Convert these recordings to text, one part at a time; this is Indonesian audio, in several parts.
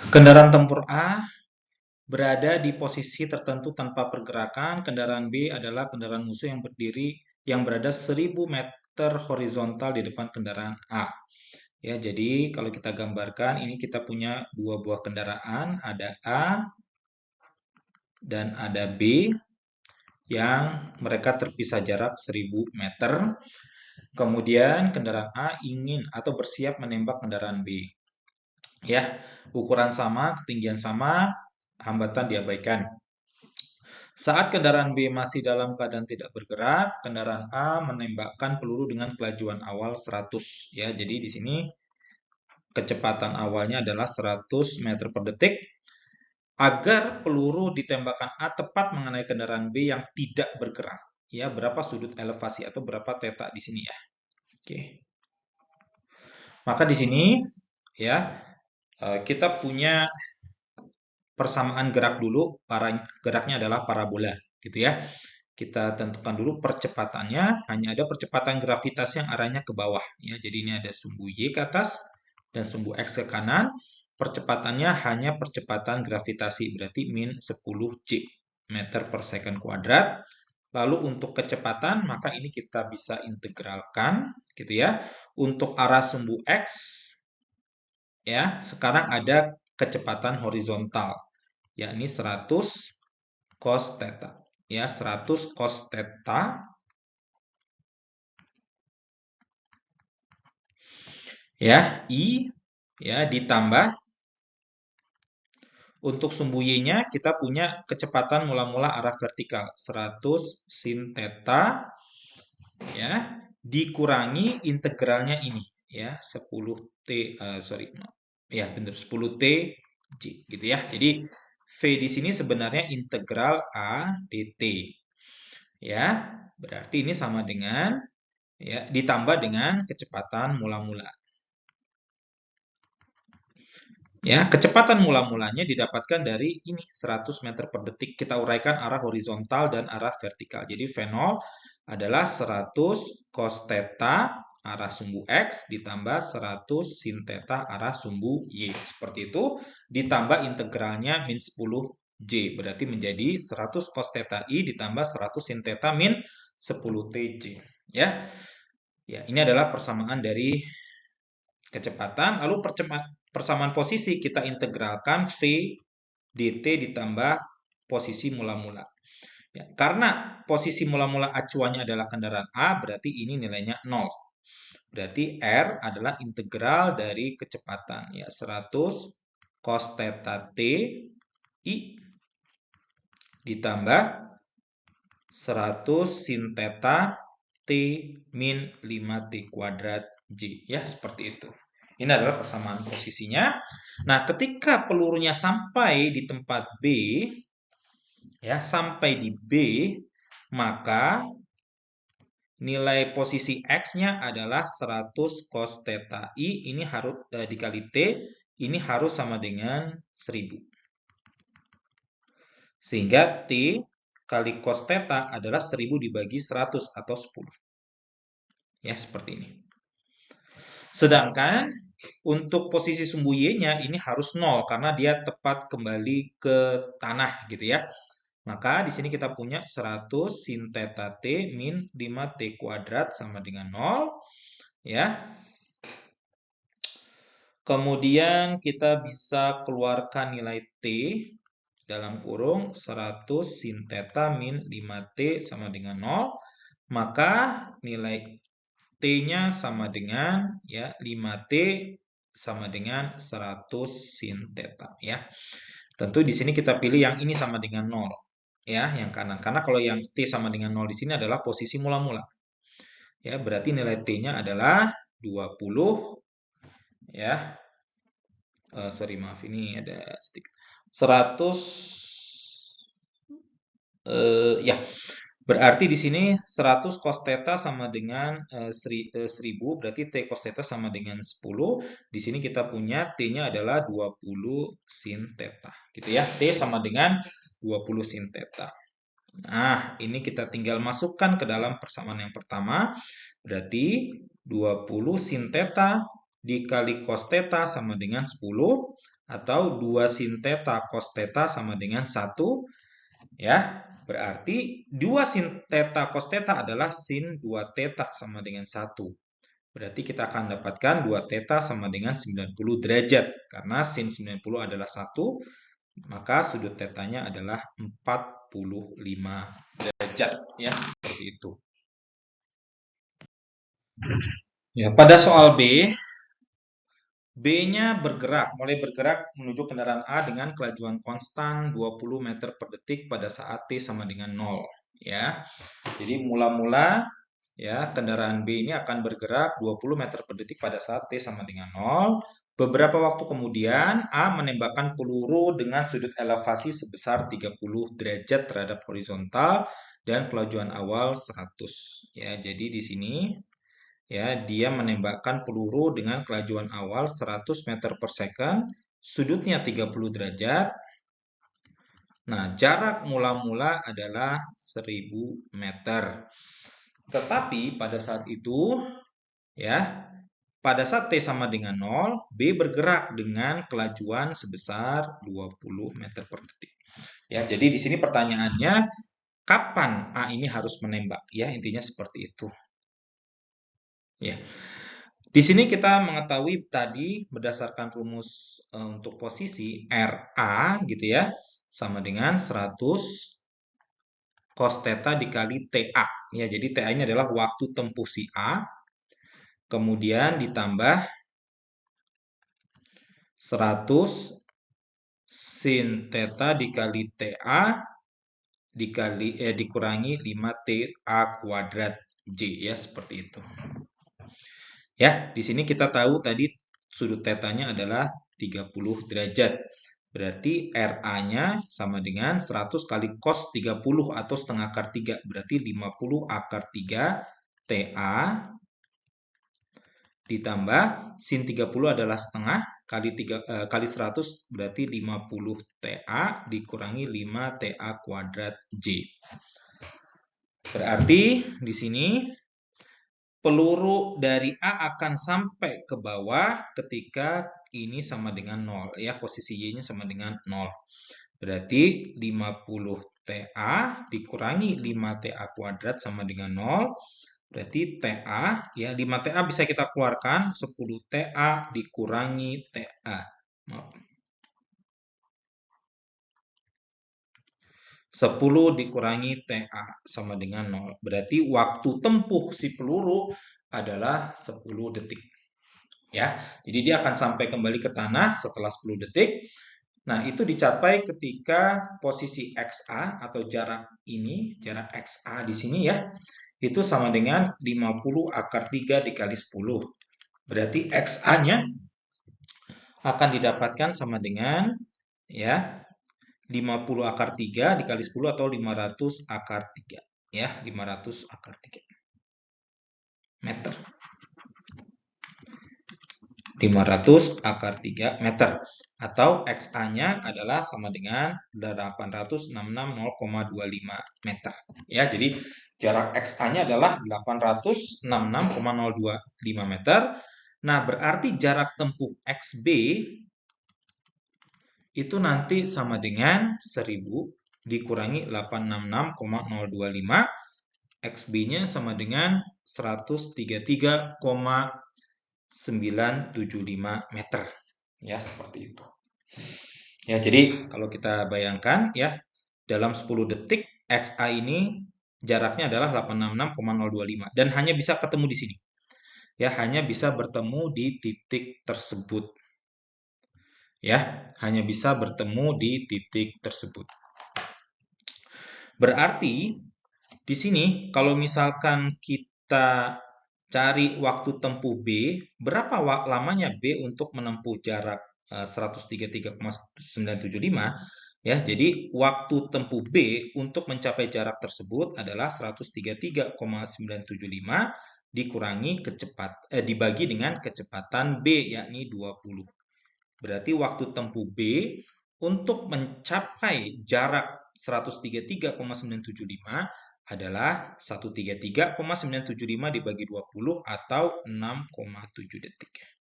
Kendaraan tempur A berada di posisi tertentu tanpa pergerakan. Kendaraan B adalah kendaraan musuh yang berdiri yang berada 1000 meter horizontal di depan kendaraan A. Ya, jadi kalau kita gambarkan ini kita punya dua buah kendaraan, ada A dan ada B yang mereka terpisah jarak 1000 meter. Kemudian kendaraan A ingin atau bersiap menembak kendaraan B. Ya, ukuran sama, ketinggian sama, hambatan diabaikan. Saat kendaraan B masih dalam keadaan tidak bergerak, kendaraan A menembakkan peluru dengan kelajuan awal 100. Ya, jadi di sini kecepatan awalnya adalah 100 meter per detik. Agar peluru ditembakkan A tepat mengenai kendaraan B yang tidak bergerak. Ya, berapa sudut elevasi atau berapa theta di sini ya. Oke. Maka di sini ya kita punya persamaan gerak dulu. Geraknya adalah parabola, gitu ya. Kita tentukan dulu percepatannya. Hanya ada percepatan gravitasi yang arahnya ke bawah. Ya, jadi ini ada sumbu Y ke atas dan sumbu X ke kanan. Percepatannya hanya percepatan gravitasi, berarti min 10 J meter per second kuadrat. Lalu untuk kecepatan, maka ini kita bisa integralkan, gitu ya. Untuk arah sumbu X, ya, sekarang ada kecepatan horizontal, yakni 100 cos theta. Ya, 100 cos theta ya, I ya ditambah untuk sumbu Y-nya kita punya kecepatan mula-mula arah vertikal 100 sin theta ya dikurangi integralnya ini ya 10T sorry ya benar 10T J gitu ya. Jadi V di sini sebenarnya integral A dt ya. Berarti ini sama dengan ya ditambah dengan kecepatan mula-mula. Ya, kecepatan mula-mulanya didapatkan dari ini 100 meter per detik. Kita uraikan arah horizontal dan arah vertikal. Jadi V0 adalah 100 cos theta arah sumbu X ditambah 100 sin theta arah sumbu Y. Seperti itu. Ditambah integralnya min 10 J. Berarti menjadi 100 cos theta I ditambah 100 sin theta min 10 TJ. Ya. Ya, ini adalah persamaan dari kecepatan. Lalu persamaan posisi kita integralkan V dt ditambah posisi mula-mula. Ya, karena posisi mula-mula acuannya adalah kendaraan A, berarti ini nilainya 0. Berarti R adalah integral dari kecepatan. Ya, 100 cos theta T I ditambah 100 sin theta T min 5T kuadrat J. Ya, seperti itu. Ini adalah persamaan posisinya. Nah, ketika pelurunya sampai di tempat B, ya, sampai di B, maka nilai posisi X-nya adalah 100 cos theta I, ini harus dikali T, ini harus sama dengan 1000. Sehingga T kali cos theta adalah 1000 dibagi 100 atau 10. Ya, seperti ini. Sedangkan untuk posisi sumbu Y-nya ini harus 0 karena dia tepat kembali ke tanah gitu ya. Maka di sini kita punya 100 sin theta T min 5T kuadrat sama dengan 0 ya. Kemudian kita bisa keluarkan nilai T dalam kurung 100 sin theta min 5T sama dengan 0. Maka nilai T-nya sama dengan ya 5T sama dengan 100 sin theta ya. Tentu di sini kita pilih yang ini sama dengan 0 ya, yang kanan. Karena kalau yang T sama dengan 0 di sini adalah posisi mula-mula. Ya, berarti nilai T-nya adalah 20 ya. Sorry maaf ini ada sedikit 100 ya. Berarti di sini 100 cos theta sama dengan 1000, berarti T cos theta sama dengan 10. Di sini kita punya T-nya adalah 20 sin theta. Gitu ya. T sama dengan 20 sin theta. Nah, ini kita tinggal masukkan ke dalam persamaan yang pertama. Berarti 20 sin theta dikali cos theta sama dengan 10. atau 2 sin theta cos theta sama dengan 1, ya. Berarti 2 sin theta cos theta adalah sin 2 theta sama dengan 1. Berarti kita akan dapatkan 2 theta sama dengan 90 derajat. Karena sin 90 adalah 1, maka sudut tetanya adalah 45 derajat. Ya, seperti itu. Ya, pada soal B, B-nya mulai bergerak menuju kendaraan A dengan kelajuan konstan 20 meter per detik pada saat T sama dengan 0. Ya, jadi mula-mula ya kendaraan B ini akan bergerak 20 meter per detik pada saat T sama dengan 0. Beberapa waktu kemudian A menembakkan peluru dengan sudut elevasi sebesar 30 derajat terhadap horizontal dan kelajuan awal 100. Ya, jadi di sini ya, dia menembakkan peluru dengan kelajuan awal 100 meter per second, sudutnya 30 derajat. Nah, jarak mula-mula adalah 1000 meter. Tetapi pada saat itu, ya, pada saat T sama dengan 0, B bergerak dengan kelajuan sebesar 20 meter per detik. Ya, jadi di sini pertanyaannya, kapan A ini harus menembak? Ya, intinya seperti itu. Ya. Di sini kita mengetahui tadi berdasarkan rumus untuk posisi RA gitu ya, sama dengan 100 cos theta dikali TA. Ya, jadi TA ini adalah waktu tempuh si A, kemudian ditambah 100 sin theta dikali TA dikurangi 5TA kuadrat J ya, seperti itu. Ya, di sini kita tahu tadi sudut tetanya adalah 30 derajat. Berarti RA-nya sama dengan 100 kali cos 30 atau setengah akar 3. Berarti 50 akar 3 TA ditambah sin 30 adalah setengah kali 100 berarti 50 TA dikurangi 5 TA kuadrat J. Berarti di sini peluru dari A akan sampai ke bawah ketika ini sama dengan 0 ya, posisi Y-nya sama dengan 0. Berarti 50 TA dikurangi 5 TA kuadrat sama dengan 0. Berarti TA ya, 5 TA bisa kita keluarkan, 10 TA dikurangi TA. Maaf. 10 dikurangi TA sama dengan 0. Berarti waktu tempuh si peluru adalah 10 detik. Ya, jadi dia akan sampai kembali ke tanah setelah 10 detik. Nah, itu dicapai ketika posisi XA atau jarak ini, jarak XA di sini ya, itu sama dengan 50 akar 3 dikali 10. Berarti XA-nya akan didapatkan sama dengan ya 50 akar 3 dikali 10 atau 500 akar 3. Ya, 500 akar 3 meter. 500 akar 3 meter. Atau XA-nya adalah sama dengan 866,025 meter. Ya, jadi jarak XA-nya adalah 866,025 meter. Nah, berarti jarak tempuh XB itu nanti sama dengan 1000 dikurangi 866,025, XB-nya sama dengan 133,975 meter. Ya, seperti itu. Ya, jadi kalau kita bayangkan ya, dalam 10 detik XA ini jaraknya adalah 866,025 dan hanya bisa ketemu di sini. Ya, hanya bisa bertemu di titik tersebut. Ya, hanya bisa bertemu di titik tersebut. Berarti di sini kalau misalkan kita cari waktu tempuh B, berapa lamanya B untuk menempuh jarak 133,975 ya. Jadi waktu tempuh B untuk mencapai jarak tersebut adalah 133,975 dikurangi dibagi dengan kecepatan B yakni 20. Berarti waktu tempuh B untuk mencapai jarak 133,975 adalah 133,975 dibagi 20 atau 6,7 detik.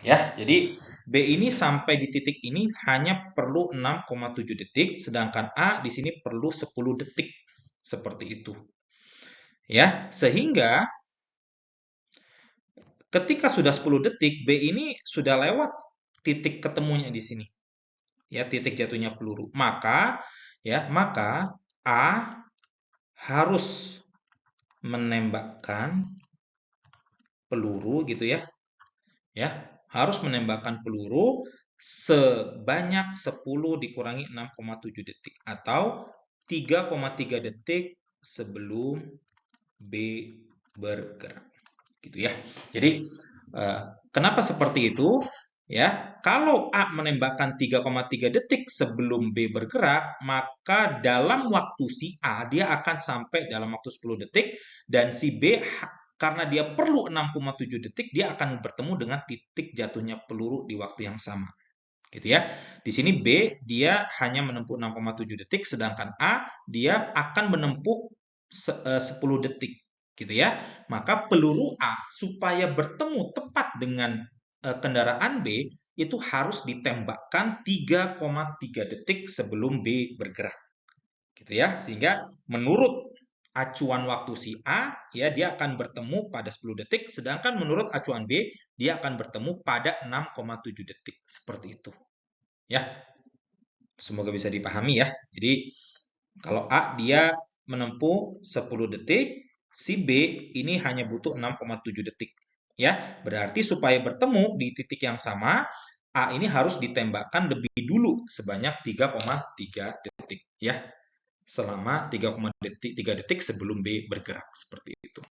Ya, jadi B ini sampai di titik ini hanya perlu 6,7 detik, sedangkan A di sini perlu 10 detik. Seperti itu. Ya, sehingga ketika sudah 10 detik, B ini sudah lewat titik ketemunya di sini. Ya, titik jatuhnya peluru. Maka A harus menembakkan peluru gitu ya. Harus menembakkan peluru sebanyak 10 dikurangi 6,7 detik atau 3,3 detik sebelum B bergerak. Gitu ya. Jadi kenapa seperti itu? Ya, kalau A menembakkan 3,3 detik sebelum B bergerak, maka dalam waktu si A dia akan sampai dalam waktu 10 detik dan si B karena dia perlu 6,7 detik dia akan bertemu dengan titik jatuhnya peluru di waktu yang sama. Gitu ya. Di sini B dia hanya menempuh 6,7 detik sedangkan A dia akan menempuh 10 detik gitu ya. Maka peluru A supaya bertemu tepat dengan kendaraan B itu harus ditembakkan 3,3 detik sebelum B bergerak. Gitu ya. Sehingga menurut acuan waktu si A ya dia akan bertemu pada 10 detik sedangkan menurut acuan B dia akan bertemu pada 6,7 detik. Seperti itu. Ya, semoga bisa dipahami ya. Jadi kalau A dia menempuh 10 detik, si B ini hanya butuh 6,7 detik. Ya, berarti supaya bertemu di titik yang sama, A ini harus ditembakkan lebih dulu sebanyak 3,3 detik ya. Selama 3,3 detik sebelum B bergerak seperti itu.